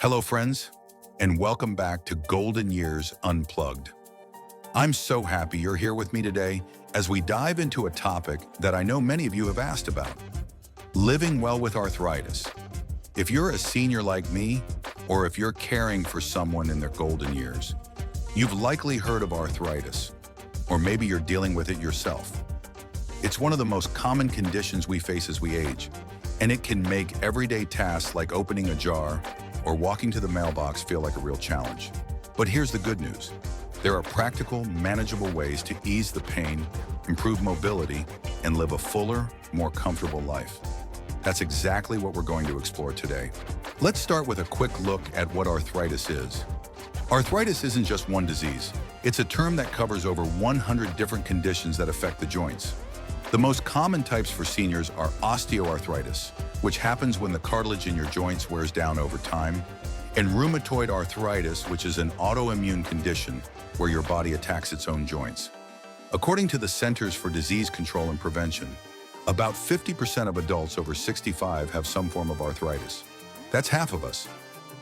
Hello, friends, and welcome back to Golden Years Unplugged. I'm so happy you're here with me today as we dive into a topic that I know many of you have asked about: living well with arthritis. If you're a senior like me, or if you're caring for someone in their golden years, you've likely heard of arthritis, or maybe you're dealing with it yourself. It's one of the most common conditions we face as we age, and it can make everyday tasks like opening a jar or walking to the mailbox feel like a real challenge. But here's the good news. There are practical, manageable ways to ease the pain, improve mobility, and live a fuller, more comfortable life. That's exactly what we're going to explore today. Let's start with a quick look at what arthritis is. Arthritis isn't just one disease. It's a term that covers over 100 different conditions that affect the joints. The most common types for seniors are osteoarthritis, which happens when the cartilage in your joints wears down over time, and rheumatoid arthritis, which is an autoimmune condition where your body attacks its own joints. According to the Centers for Disease Control and Prevention, about 50% of adults over 65 have some form of arthritis. That's half of us.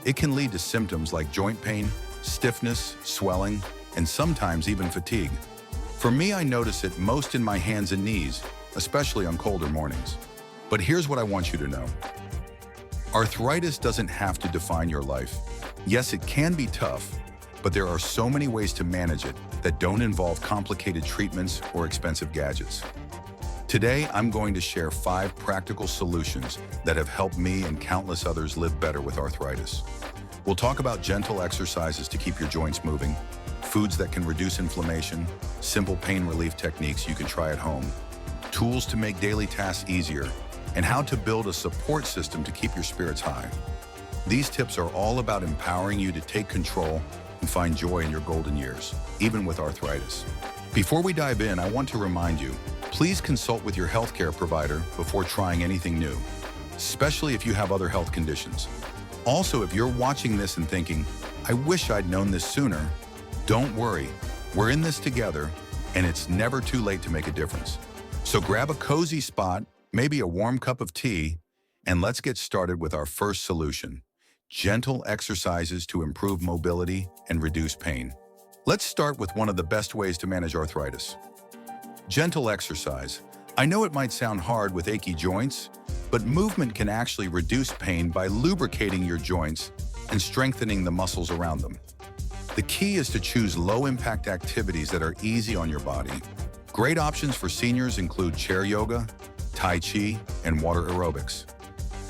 It can lead to symptoms like joint pain, stiffness, swelling, and sometimes even fatigue. For me, I notice it most in my hands and knees, especially on colder mornings. But here's what I want you to know. Arthritis doesn't have to define your life. Yes, it can be tough, but there are so many ways to manage it that don't involve complicated treatments or expensive gadgets. Today, I'm going to share 5 practical solutions that have helped me and countless others live better with arthritis. We'll talk about gentle exercises to keep your joints moving, foods that can reduce inflammation, simple pain relief techniques you can try at home, tools to make daily tasks easier, and how to build a support system to keep your spirits high. These tips are all about empowering you to take control and find joy in your golden years, even with arthritis. Before we dive in, I want to remind you, please consult with your healthcare provider before trying anything new, especially if you have other health conditions. Also, if you're watching this and thinking, I wish I'd known this sooner, don't worry, we're in this together, and it's never too late to make a difference. So grab a cozy spot, maybe a warm cup of tea, and let's get started with our first solution: gentle exercises to improve mobility and reduce pain. Let's start with one of the best ways to manage arthritis: gentle exercise. I know it might sound hard with achy joints, but movement can actually reduce pain by lubricating your joints and strengthening the muscles around them. The key is to choose low-impact activities that are easy on your body. Great options for seniors include chair yoga, Tai Chi, and water aerobics.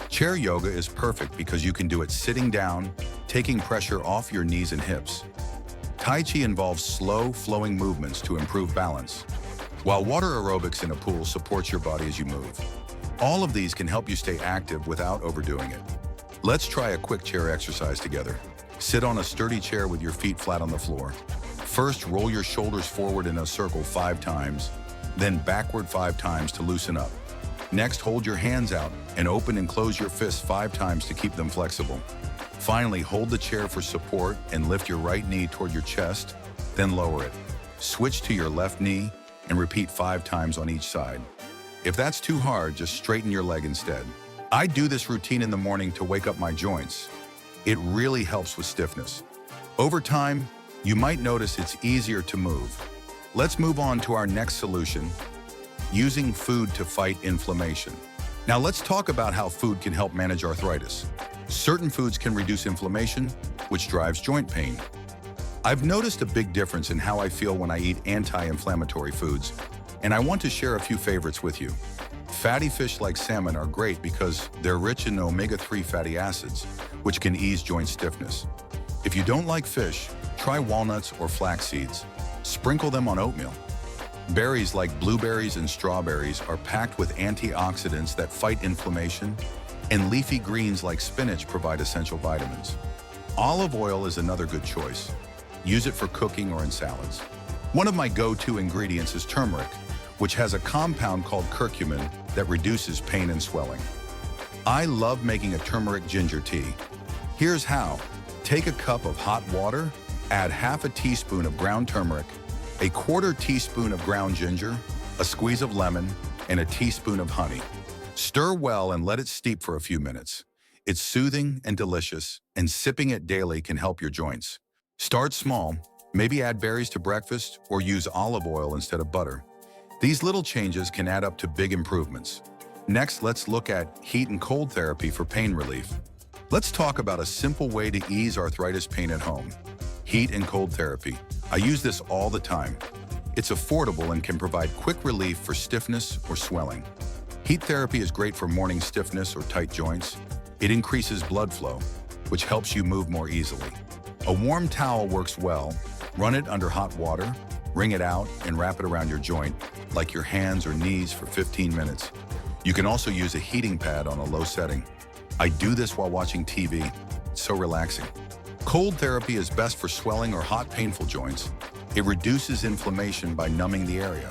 Chair yoga is perfect because you can do it sitting down, taking pressure off your knees and hips. Tai Chi involves slow, flowing movements to improve balance, while water aerobics in a pool supports your body as you move. All of these can help you stay active without overdoing it. Let's try a quick chair exercise together. Sit on a sturdy chair with your feet flat on the floor. First, roll your shoulders forward in a circle 5 times, then backward 5 times to loosen up. Next, hold your hands out and open and close your fists 5 times to keep them flexible. Finally, hold the chair for support and lift your right knee toward your chest, then lower it. Switch to your left knee and repeat 5 times on each side. If that's too hard, just straighten your leg instead. I do this routine in the morning to wake up my joints. It really helps with stiffness. Over time, you might notice it's easier to move. Let's move on to our next solution: using food to fight inflammation. Now let's talk about how food can help manage arthritis. Certain foods can reduce inflammation, which drives joint pain. I've noticed a big difference in how I feel when I eat anti-inflammatory foods, and I want to share a few favorites with you. Fatty fish like salmon are great because they're rich in omega-3 fatty acids, which can ease joint stiffness. If you don't like fish, try walnuts or flax seeds. Sprinkle them on oatmeal. Berries like blueberries and strawberries are packed with antioxidants that fight inflammation, and leafy greens like spinach provide essential vitamins. Olive oil is another good choice. Use it for cooking or in salads. One of my go-to ingredients is turmeric, which has a compound called curcumin that reduces pain and swelling. I love making a turmeric ginger tea. Here's how. Take a cup of hot water, add half a teaspoon of ground turmeric, a quarter teaspoon of ground ginger, a squeeze of lemon, and a teaspoon of honey. Stir well and let it steep for a few minutes. It's soothing and delicious, and sipping it daily can help your joints. Start small, maybe add berries to breakfast or use olive oil instead of butter. These little changes can add up to big improvements. Next, let's look at heat and cold therapy for pain relief. Let's talk about a simple way to ease arthritis pain at home. Heat and cold therapy. I use this all the time. It's affordable and can provide quick relief for stiffness or swelling. Heat therapy is great for morning stiffness or tight joints. It increases blood flow, which helps you move more easily. A warm towel works well. Run it under hot water, wring it out, and wrap it around your joint, like your hands or knees, for 15 minutes. You can also use a heating pad on a low setting. I do this while watching TV. It's so relaxing. Cold therapy is best for swelling or hot, painful joints. It reduces inflammation by numbing the area.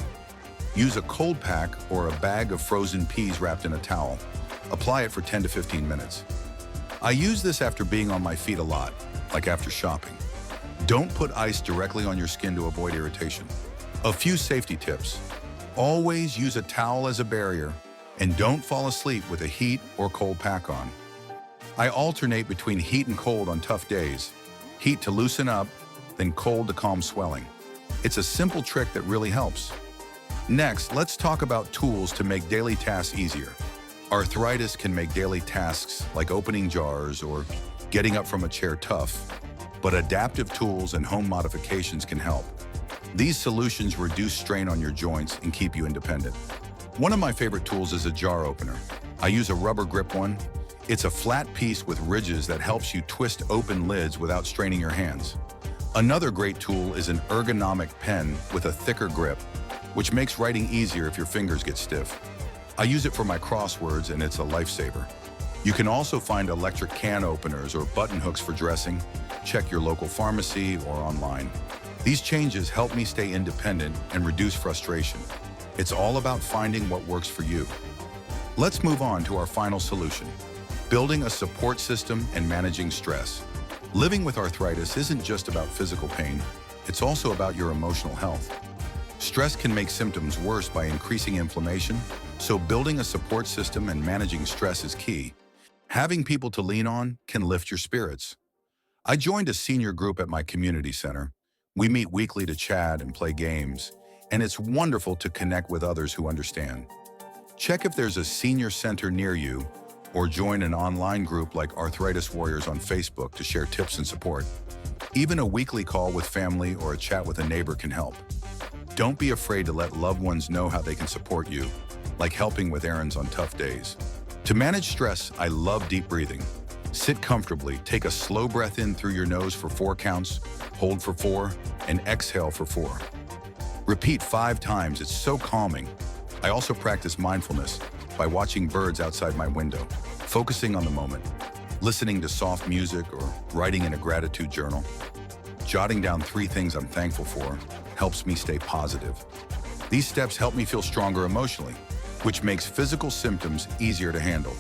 Use a cold pack or a bag of frozen peas wrapped in a towel. Apply it for 10 to 15 minutes. I use this after being on my feet a lot, like after shopping. Don't put ice directly on your skin to avoid irritation. A few safety tips. Always use a towel as a barrier, and don't fall asleep with a heat or cold pack on. I alternate between heat and cold on tough days. Heat to loosen up, then cold to calm swelling. It's a simple trick that really helps. Next, let's talk about tools to make daily tasks easier. Arthritis can make daily tasks like opening jars or getting up from a chair tough, but adaptive tools and home modifications can help. These solutions reduce strain on your joints and keep you independent. One of my favorite tools is a jar opener. I use a rubber grip one. It's a flat piece with ridges that helps you twist open lids without straining your hands. Another great tool is an ergonomic pen with a thicker grip, which makes writing easier if your fingers get stiff. I use it for my crosswords, and it's a lifesaver. You can also find electric can openers or button hooks for dressing. Check your local pharmacy or online. These changes help me stay independent and reduce frustration. It's all about finding what works for you. Let's move on to our final solution: building a support system and managing stress. Living with arthritis isn't just about physical pain, it's also about your emotional health. Stress can make symptoms worse by increasing inflammation, so building a support system and managing stress is key. Having people to lean on can lift your spirits. I joined a senior group at my community center. We meet weekly to chat and play games, and it's wonderful to connect with others who understand. Check if there's a senior center near you, or join an online group like Arthritis Warriors on Facebook to share tips and support. Even a weekly call with family or a chat with a neighbor can help. Don't be afraid to let loved ones know how they can support you, like helping with errands on tough days. To manage stress, I love deep breathing. Sit comfortably, take a slow breath in through your nose for 4 counts, hold for 4, and exhale for 4. Repeat 5 times, it's so calming. I also practice mindfulness by watching birds outside my window, focusing on the moment, listening to soft music or writing in a gratitude journal. Jotting down 3 things I'm thankful for helps me stay positive. These steps help me feel stronger emotionally, which makes physical symptoms easier to handle.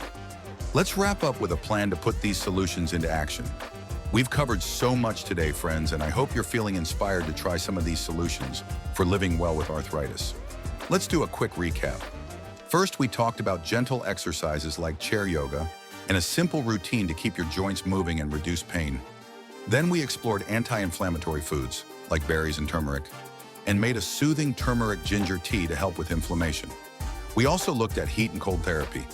Let's wrap up with a plan to put these solutions into action. We've covered so much today, friends, and I hope you're feeling inspired to try some of these solutions for living well with arthritis. Let's do a quick recap. First, we talked about gentle exercises like chair yoga and a simple routine to keep your joints moving and reduce pain. Then we explored anti-inflammatory foods like berries and turmeric, and made a soothing turmeric ginger tea to help with inflammation. We also looked at heat and cold therapy,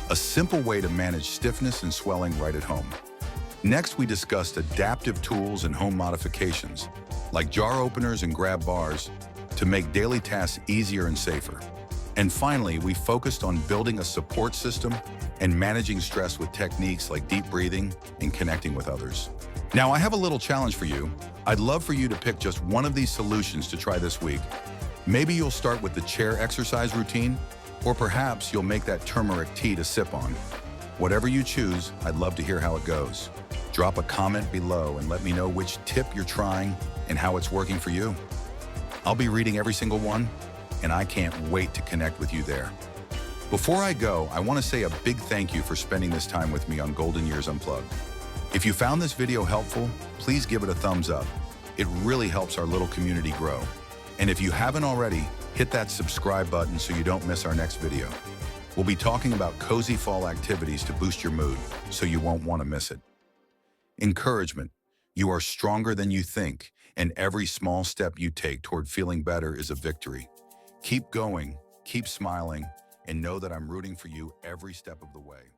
a simple way to manage stiffness and swelling right at home. Next, we discussed adaptive tools and home modifications, like jar openers and grab bars, to make daily tasks easier and safer. And finally, we focused on building a support system and managing stress with techniques like deep breathing and connecting with others. Now, I have a little challenge for you. I'd love for you to pick just one of these solutions to try this week. Maybe you'll start with the chair exercise routine, or perhaps you'll make that turmeric tea to sip on. Whatever you choose, I'd love to hear how it goes. Drop a comment below and let me know which tip you're trying and how it's working for you. I'll be reading every single one, and I can't wait to connect with you there. Before I go, I want to say a big thank you for spending this time with me on Golden Years Unplugged. If you found this video helpful, please give it a thumbs up. It really helps our little community grow. And if you haven't already, hit that subscribe button so you don't miss our next video. We'll be talking about cozy fall activities to boost your mood, so you won't want to miss it. Encouragement. You are stronger than you think, and every small step you take toward feeling better is a victory. Keep going, keep smiling, and know that I'm rooting for you every step of the way.